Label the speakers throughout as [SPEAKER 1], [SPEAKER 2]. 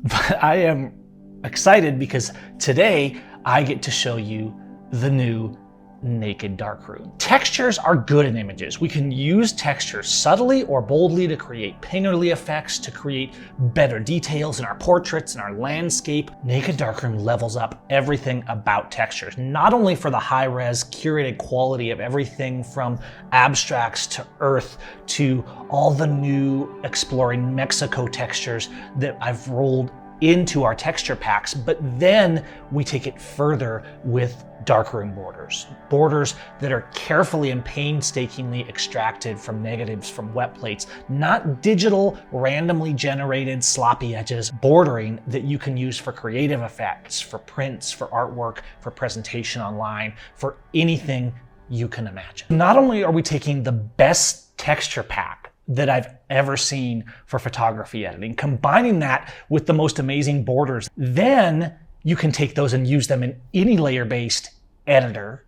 [SPEAKER 1] but I am excited because today I get to show you the new Naked Darkroom. Textures are good in images. We can use textures subtly or boldly to create painterly effects, to create better details in our portraits and our landscape. Naked Darkroom levels up everything about textures, not only for the high-res curated quality of everything from abstracts to earth to all the new exploring Mexico textures that I've rolled into our texture packs, but then we take it further with darkroom borders. Borders that are carefully and painstakingly extracted from negatives from wet plates, not digital, randomly generated sloppy edges. Bordering that you can use for creative effects, for prints, for artwork, for presentation online, for anything you can imagine. Not only are we taking the best texture pack that I've ever seen for photography editing, combining that with the most amazing borders, then you can take those and use them in any layer-based editor,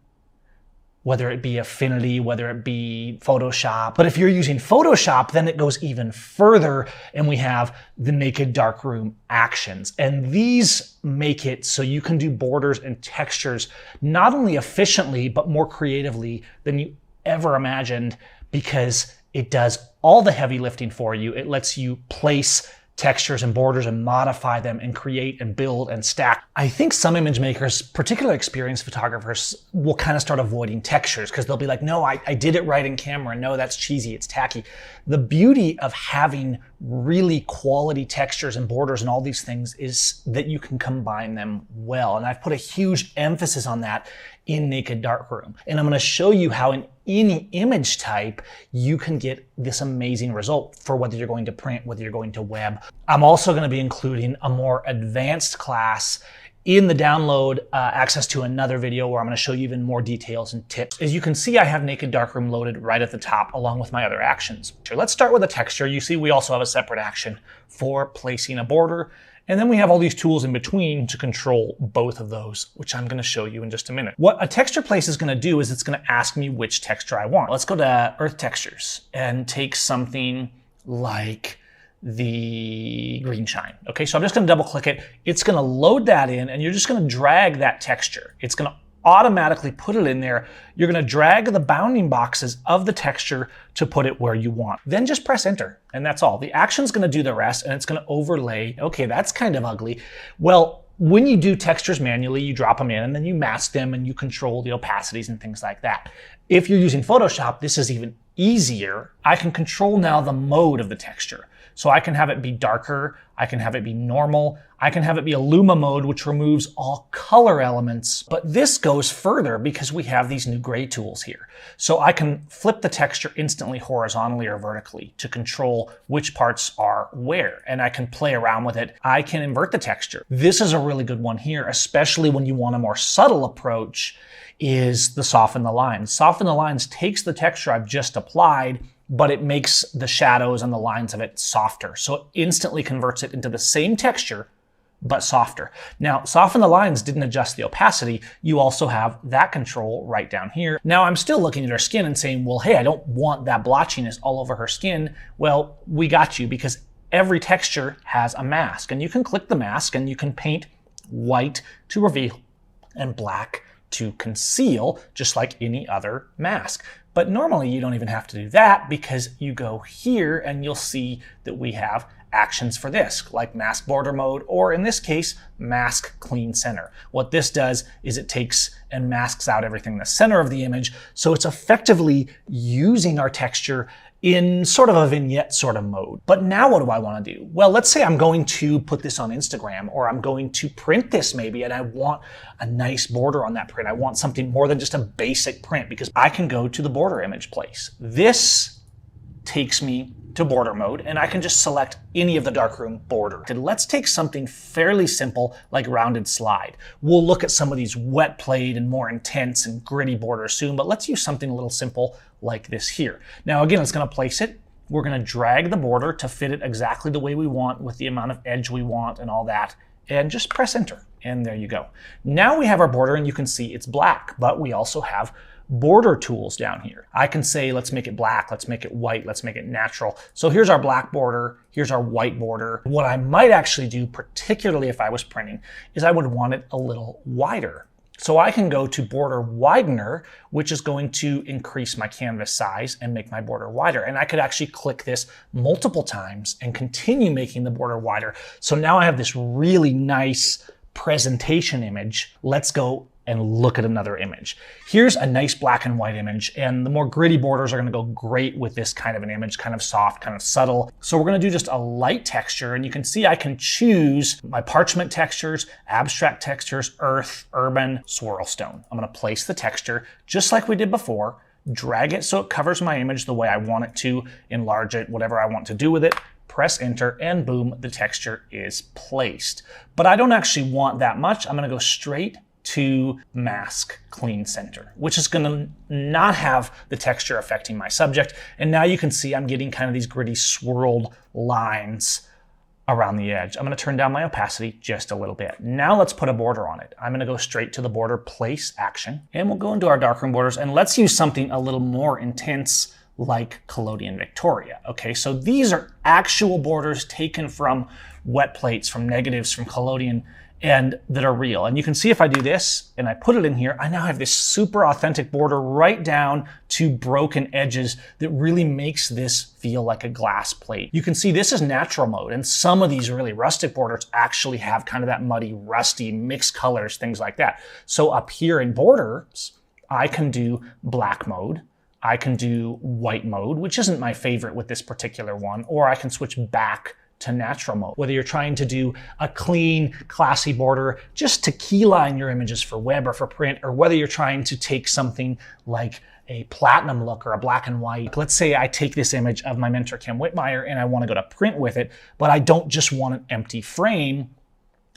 [SPEAKER 1] whether it be Affinity, whether it be Photoshop. But if you're using Photoshop, then it goes even further, and we have the Naked Darkroom actions. And these make it so you can do borders and textures not only efficiently, but more creatively than you ever imagined, because it does all the heavy lifting for you. It lets you place textures and borders and modify them and create and build and stack. I think some image makers, particularly experienced photographers, will kind of start avoiding textures because they'll be like, no, I did it right in camera. No, that's cheesy, it's tacky. The beauty of having really quality textures and borders and all these things is that you can combine them well. And I've put a huge emphasis on that in Naked Darkroom. And I'm going to show you how in any image type you can get this amazing result for whether you're going to print, whether you're going to web. I'm also going to be including a more advanced class in the download access to another video where I'm going to show you even more details and tips. As you can see, I have Naked Darkroom loaded right at the top along with my other actions. Let's start with a texture. You see we also have a separate action for placing a border. And then we have all these tools in between to control both of those, which I'm going to show you in just a minute. What a texture place is going to do is it's going to ask me which texture I want. Let's go to Earth Textures and take something like the green shine. Okay, so I'm just going to double click it. It's going to load that in, and you're just going to drag that texture. It's going to automatically put it in there. You're going to drag the bounding boxes of the texture to put it where you want. Then just press enter, and that's all. The action's going to do the rest, and it's going to overlay. Okay, that's kind of ugly. Well, when you do textures manually, you drop them in, and then you mask them, and you control the opacities and things like that. If you're using Photoshop, this is even easier. I can control now the mode of the texture. So I can have it be darker, I can have it be normal, I can have it be a Luma mode, which removes all color elements. But this goes further because we have these new gray tools here. So I can flip the texture instantly horizontally or vertically to control which parts are where, and I can play around with it. I can invert the texture. This is a really good one here, especially when you want a more subtle approach, is the Soften the Lines. Soften the Lines takes the texture I've just applied, but it makes the shadows and the lines of it softer. So it instantly converts it into the same texture, but softer. Now, Soften the Lines didn't adjust the opacity. You also have that control right down here. Now, I'm still looking at her skin and saying, well, hey, I don't want that blotchiness all over her skin. Well, we got you, because every texture has a mask, and you can click the mask and you can paint white to reveal and black to conceal, just like any other mask. But normally you don't even have to do that, because you go here and you'll see that we have actions for this, like mask border mode, or in this case, mask clean center. What this does is it takes and masks out everything in the center of the image, so it's effectively using our texture in sort of a vignette sort of mode. But now what do I want to do? Well, let's say I'm going to put this on Instagram, or I'm going to print this maybe, and I want a nice border on that print. I want something more than just a basic print, because I can go to the border image place. This takes me to border mode, and I can just select any of the darkroom border. And let's take something fairly simple like rounded slide. We'll look at some of these wet played and more intense and gritty borders soon, but let's use something a little simple like this here. Now again, it's going to place it. We're going to drag the border to fit it exactly the way we want, with the amount of edge we want and all that, and just press enter. And there you go. Now we have our border, and you can see it's black, but we also have border tools down here. I can say, let's make it black, let's make it white, let's make it natural. So here's our black border, here's our white border. What I might actually do, particularly if I was printing, is I would want it a little wider. So I can go to border widener, which is going to increase my canvas size and make my border wider. And I could actually click this multiple times and continue making the border wider. So now I have this really nice presentation image. Let's go and look at another image. Here's a nice black and white image, and the more gritty borders are gonna go great with this kind of an image, kind of soft, kind of subtle. So we're gonna do just a light texture, and you can see I can choose my parchment textures, abstract textures, earth, urban, swirl stone. I'm gonna place the texture just like we did before, drag it so it covers my image the way I want it to, enlarge it, whatever I want to do with it, press enter, and boom, the texture is placed. But I don't actually want that much. I'm gonna go straight to mask clean center, which is going to not have the texture affecting my subject. And now you can see I'm getting kind of these gritty swirled lines around the edge. I'm going to turn down my opacity just a little bit. Now let's put a border on it. I'm going to go straight to the border place action, and we'll go into our darkroom borders, and let's use something a little more intense like Collodion Victoria. Okay, so these are actual borders taken from wet plates, from negatives, from Collodion, and that are real. And you can see if I do this and I put it in here, I now have this super authentic border right down to broken edges that really makes this feel like a glass plate. You can see this is natural mode, and some of these really rustic borders actually have kind of that muddy, rusty, mixed colors, things like that. So up here in borders, I can do black mode, I can do white mode, which isn't my favorite with this particular one, or I can switch back to natural mode. Whether you're trying to do a clean, classy border just to keyline your images for web or for print, or whether you're trying to take something like a platinum look or a black and white. Let's say I take this image of my mentor Kim Whitmire and I want to go to print with it, but I don't just want an empty frame.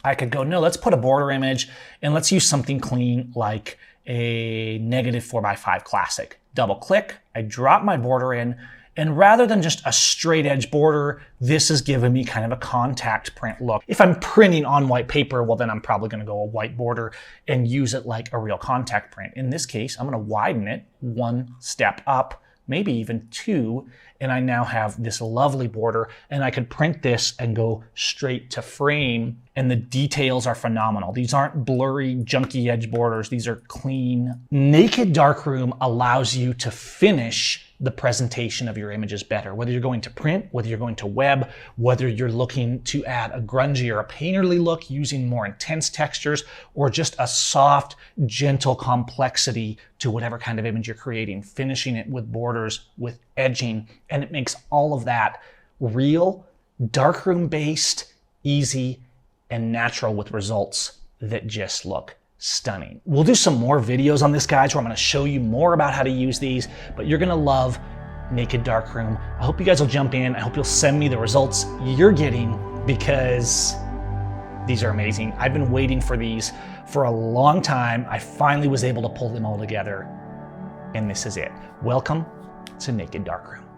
[SPEAKER 1] I could go, no, let's put a border image and let's use something clean like a negative 4x5 classic. Double click, I drop my border in, and rather than just a straight edge border, this is giving me kind of a contact print look. If I'm printing on white paper, well then I'm probably gonna go a white border and use it like a real contact print. In this case, I'm gonna widen it one step up, maybe even two, and I now have this lovely border, and I could print this and go straight to frame, and the details are phenomenal. These aren't blurry, junky edge borders. These are clean. Naked Darkroom allows you to finish the presentation of your images better. Whether you're going to print, whether you're going to web, whether you're looking to add a grungy or a painterly look using more intense textures, or just a soft, gentle complexity to whatever kind of image you're creating, finishing it with borders, with edging, and it makes all of that real, darkroom-based, easy, and natural with results that just look stunning. We'll do some more videos on this, guys, where I'm going to show you more about how to use these, but you're going to love Naked Darkroom. I hope you guys will jump in. I hope you'll send me the results you're getting, because these are amazing. I've been waiting for these for a long time. I finally was able to pull them all together, and this is it. Welcome to Naked Darkroom.